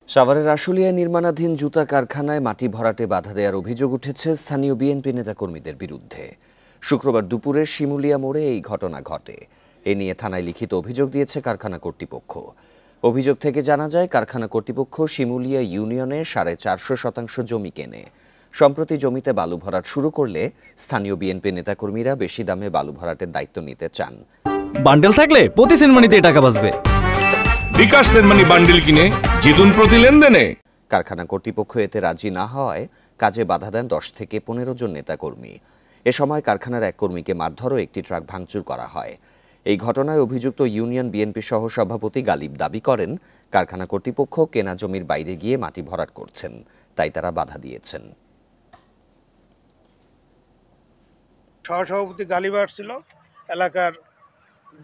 সাভারের আশুলিয়ায় নির্মাণাধীন জুতা কারখানায় মাটি ভরাটে বাধা দেওয়ার অভিযোগ উঠেছে স্থানীয় বিএনপি নেতাকর্মীদের বিরুদ্ধে। শুক্রবার দুপুরে শিমুলিয়া মোড়ে এই ঘটনা ঘটে। এ নিয়ে থানায় লিখিত অভিযোগ দিয়েছে কারখানা কর্তৃপক্ষ। অভিযোগ থেকে জানা যায়, কারখানা কর্তৃপক্ষ শিমুলিয়া ইউনিয়নে 450% জমি কেনে। সম্প্রতি জমিতে বালু ভরাট শুরু করলে স্থানীয় বিএনপি নেতাকর্মীরা বেশি দামে বালু ভরাটের দায়িত্ব নিতে চান। বান্ডেল থাকলে প্রতি সেনমানিতে টাকা বাঁচবে। বিকাশ সেনমানি বান্ডেল কিনে জিতুন প্রতি লেনদেনে। কারখানা কর্তৃপক্ষ এতে রাজি না হওয়ায় কাজে বাধা দেন 10 থেকে 15 জন নেতাকর্মী। এ সময় কারখানার এক কর্মীকে মারধর ও একটি ট্রাক ভাঙচুর করা হয়। এই ঘটনায় অভিযুক্ত ইউনিয়ন বিএনপি সহ সভাপতি গালিব দাবি করেন, কারখানা কর্তৃপক্ষ কেনা জমির বাইরে গিয়ে মাটি ভরাট করছেন, তাই তারা বাধা দিয়েছেন। সহসভাপতি গালিব আসছিল, এলাকার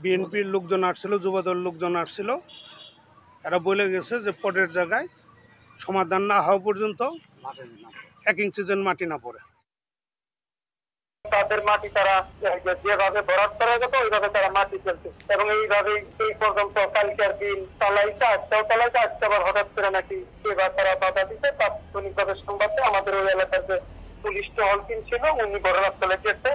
বিএনপির লোকজন আসছিল, যুবদল লোকজন আসছিল। এরা বলে গেছে যে পটের জায়গায় সমাধান না হওয়া পর্যন্ত 1 ইঞ্চি যেন মাটি না পড়ে। তাদের মাটি তারা যেভাবে ভরাট করা যেত ওইভাবে তারা মাটি ফেলছে এবং এইভাবে এই পর্যন্ত কালকের দিন চালাইতে আসতে আবার হঠাৎ করে নাকি এবার তারা বাধা দিতে। তাৎক্ষণিকভাবে সংবাদে আমাদের ওই এলাকার যে পুলিশ টহল টিম ছিল উনি ঘটনাস্থলে গেছে।